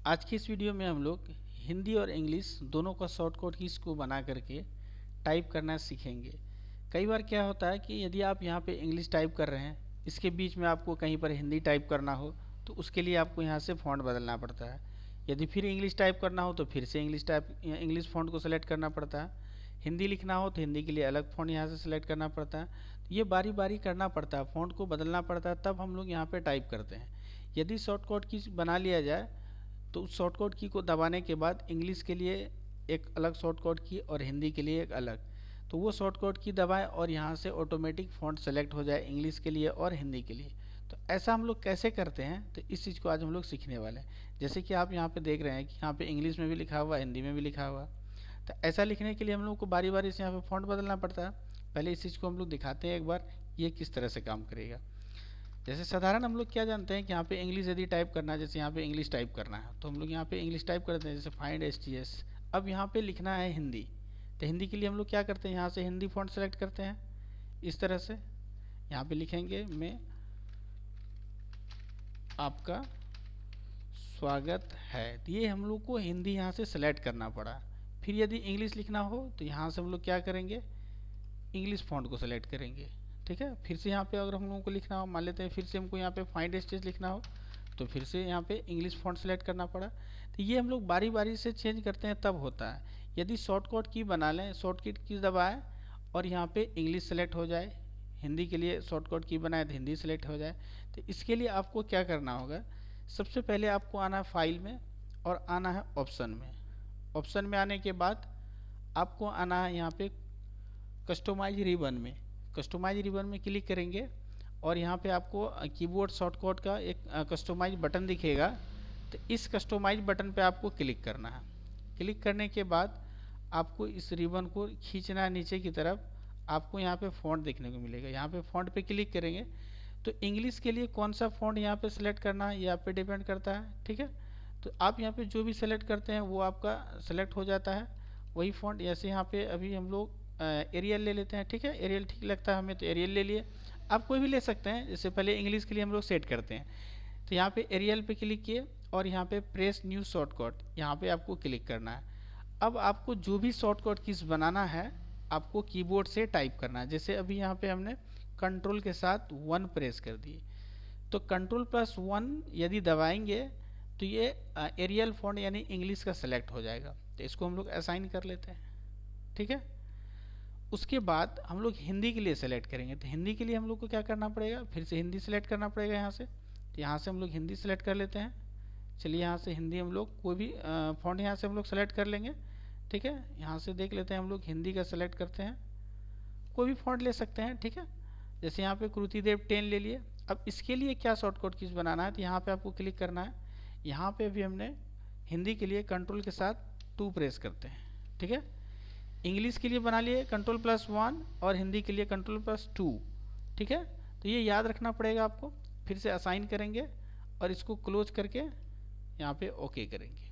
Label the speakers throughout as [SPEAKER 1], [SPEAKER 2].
[SPEAKER 1] आज की इस वीडियो में हम लोग हिंदी और इंग्लिश दोनों का शॉर्टकट कीज को बना करके टाइप करना सीखेंगे। कई बार क्या होता है कि यदि आप यहाँ पे इंग्लिश टाइप कर रहे हैं, इसके बीच में आपको कहीं पर हिंदी टाइप करना हो तो उसके लिए आपको यहाँ से फ़ॉन्ट बदलना पड़ता है। यदि फिर इंग्लिश टाइप करना हो तो फिर से इंग्लिश फ़ॉन्ट को सेलेक्ट करना पड़ता है। हिंदी लिखना हो तो हिंदी के लिए अलग फ़ॉन्ट यहाँ से सेलेक्ट करना पड़ता है। तो ये बारी बारी करना पड़ता है, फ़ॉन्ट को बदलना पड़ता है, तब हम लोग यहाँ पे टाइप करते हैं। यदि शॉर्टकट कीज बना लिया जाए तो उस शॉर्टकट की को दबाने के बाद इंग्लिश के लिए एक अलग शॉर्टकट की और हिंदी के लिए एक अलग, तो वो शॉर्टकट की दबाएं और यहाँ से ऑटोमेटिक फ़ॉन्ट सेलेक्ट हो जाए इंग्लिश के लिए और हिंदी के लिए। तो ऐसा हम लोग कैसे करते हैं, तो इस चीज़ को आज हम लोग सीखने वाले हैं। जैसे कि आप यहाँ पे देख रहे हैं कि यहाँ पे इंग्लिश में भी लिखा हुआ है, हिंदी में भी लिखा हुआ है। तो ऐसा लिखने के लिए हम लोग को बारी बारी से यहाँ पे फ़ॉन्ट बदलना पड़ता है। पहले इस चीज़ को हम लोग दिखाते हैं एक बार, ये किस तरह से काम करेगा। जैसे साधारण हम लोग क्या जानते हैं कि यहाँ पे इंग्लिश यदि टाइप करना है, जैसे यहाँ पे इंग्लिश टाइप करना है तो हम लोग यहाँ पे इंग्लिश टाइप करते हैं, जैसे फाइंड STS। अब यहाँ पे लिखना है हिंदी, तो हिंदी के लिए हम लोग क्या करते हैं, यहाँ से हिंदी फ़ॉन्ट सेलेक्ट करते हैं। इस तरह से यहाँ पे लिखेंगे मैं आपका स्वागत है, तो ये हम लोग को हिंदी यहाँ से सेलेक्ट करना पड़ा। फिर यदि इंग्लिश लिखना हो तो यहाँ से हम लोग क्या करेंगे, इंग्लिश फ़ॉन्ट को सेलेक्ट करेंगे। ठीक है, फिर से यहाँ पे अगर हम लोगों को लिखना हो, मान लेते हैं फिर से हमको यहाँ पे फाइंड STS लिखना हो तो फिर से यहाँ पे इंग्लिश फ़ॉन्ट सेलेक्ट करना पड़ा। तो ये हम लोग बारी बारी से चेंज करते हैं तब होता है। यदि शॉर्टकट की बना लें, शॉर्टकट की दबाएं और यहाँ पे इंग्लिश सेलेक्ट हो जाए, हिंदी के लिए शॉर्टकट की बनाए तो हिंदी सेलेक्ट हो जाए। तो इसके लिए आपको क्या करना होगा, सबसे पहले आपको आना है फाइल में और आना है ऑप्शन में। ऑप्शन में आने के बाद आपको आना है यहाँ पे कस्टमाइज रिबन में। कस्टमाइज रिबन में क्लिक करेंगे और यहाँ पे आपको कीबोर्ड शॉर्टकट का एक कस्टमाइज बटन दिखेगा, तो इस कस्टमाइज बटन पे आपको क्लिक करना है। क्लिक करने के बाद आपको इस रिबन को खींचना है नीचे की तरफ। आपको यहाँ पे फ़ॉन्ट देखने को मिलेगा, यहाँ पे फ़ॉन्ट पे क्लिक करेंगे तो इंग्लिश के लिए कौन सा फ़ॉन्ट यहाँ पे सेलेक्ट करना है ये आप पे डिपेंड करता है। ठीक है, तो आप यहाँ पे जो भी सेलेक्ट करते हैं वो आपका सेलेक्ट हो जाता है वही फ़ॉन्ट। जैसे यहाँ पे अभी हम लोग एरियल ले लेते हैं। ठीक है, एरियल ठीक लगता है हमें तो एरियल ले लिए। आप कोई भी ले सकते हैं, जैसे पहले इंग्लिश के लिए हम लोग सेट करते हैं। तो यहाँ पे एरियल पे क्लिक किए और यहाँ पे प्रेस न्यू शॉर्टकट, यहाँ पे आपको क्लिक करना है। अब आपको जो भी शॉर्टकट कीज बनाना है आपको कीबोर्ड से टाइप करना है। जैसे अभी यहाँ पे हमने कंट्रोल के साथ 1 प्रेस कर दिए, तो कंट्रोल+1 यदि दबाएंगे तो ये एरियल फॉन्ट यानी इंग्लिश का सेलेक्ट हो जाएगा। तो इसको हम लोग असाइन कर लेते हैं। ठीक है, उसके बाद हम लोग हिंदी के लिए सेलेक्ट करेंगे, तो हिंदी के लिए हम लोग को क्या करना पड़ेगा, फिर से हिंदी सेलेक्ट करना पड़ेगा यहाँ से। तो यहाँ से हम लोग हिंदी सेलेक्ट कर लेते हैं। चलिए यहाँ से हिंदी हम लोग कोई भी फ़ॉन्ट यहाँ से हम लोग सेलेक्ट कर लेंगे। ठीक है, यहाँ से देख लेते हैं, हम लोग हिंदी का सेलेक्ट करते हैं, कोई भी फ़ॉन्ट ले सकते हैं। ठीक है, जैसे यहाँ पे कृतिदेव 10 ले लिए। अब इसके लिए क्या शॉर्टकट कीज बनाना है, तो यहाँ पे आपको क्लिक करना है। यहाँ पे भी हमने हिंदी के लिए कंट्रोल के साथ 2 प्रेस करते हैं। ठीक है, इंग्लिश के लिए बना लिए कंट्रोल+1 और हिंदी के लिए कंट्रोल+2। ठीक है, तो ये याद रखना पड़ेगा आपको। फिर से असाइन करेंगे और इसको क्लोज करके यहाँ पे ओके करेंगे।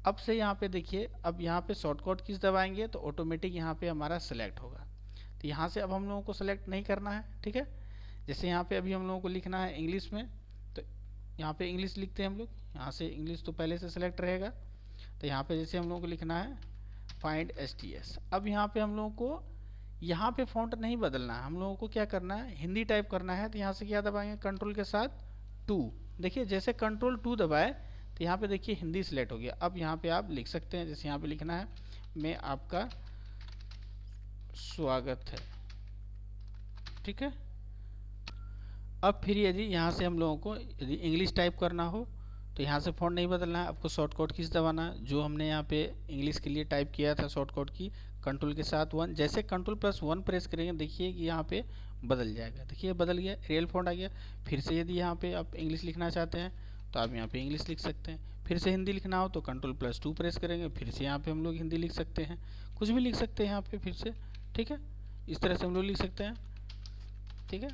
[SPEAKER 1] अब से यहाँ पे देखिए, अब यहाँ पे शॉर्टकट कीज दबाएंगे तो ऑटोमेटिक यहाँ पे हमारा सेलेक्ट होगा। तो यहाँ से अब हम लोगों को सेलेक्ट नहीं करना है। ठीक है, जैसे यहाँ पे अभी हम लोगों को लिखना है इंग्लिश में, तो यहाँ पे इंग्लिश लिखते हैं हम लोग। यहाँ से इंग्लिश तो पहले से सेलेक्ट रहेगा, तो यहाँ पे जैसे हम लोगों को लिखना है फाइंड STS। अब यहाँ पे हम लोगों को यहाँ पे फ़ॉन्ट नहीं बदलना है, हम लोगों को क्या करना है, हिंदी टाइप करना है। तो यहाँ से क्या दबाएंगे, कंट्रोल के साथ 2। देखिए जैसे कंट्रोल 2 दबाए तो यहाँ पे देखिए हिंदी सेलेक्ट हो गया। अब यहाँ पे आप लिख सकते हैं, जैसे यहाँ पे लिखना है मैं आपका स्वागत है। ठीक है, अब फिर यदि यहाँ से हम लोगों को यदि इंग्लिश टाइप करना हो तो यहाँ से फ़ॉन्ट नहीं बदलना है, आपको शॉर्टकट कीज दबाना है जो हमने यहाँ पे इंग्लिश के लिए टाइप किया था शॉर्टकट की कंट्रोल के साथ 1। जैसे कंट्रोल+1 प्रेस करेंगे देखिए कि यहाँ पे बदल जाएगा। देखिए बदल गया, रियल फॉन्ट आ गया। फिर से यदि यहाँ पे आप इंग्लिश लिखना चाहते हैं तो आप यहाँ पे इंग्लिश लिख सकते हैं। फिर से हिंदी लिखना हो तो कंट्रोल+2 प्रेस करेंगे, फिर से यहाँ पे हम लोग हिंदी लिख सकते हैं, कुछ भी लिख सकते हैं यहाँ पे फिर से। ठीक है, इस तरह से हम लोग लिख सकते हैं। ठीक है,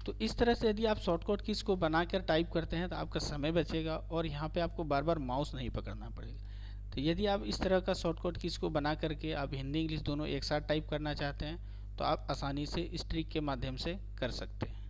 [SPEAKER 1] तो इस तरह से यदि आप शॉर्टकट कीज को बनाकर टाइप करते हैं तो आपका समय बचेगा और यहाँ पे आपको बार बार माउस नहीं पकड़ना पड़ेगा। तो यदि आप इस तरह का शॉर्टकट कीज को बना करके आप हिंदी इंग्लिश दोनों एक साथ टाइप करना चाहते हैं तो आप आसानी से इस ट्रिक के माध्यम से कर सकते हैं।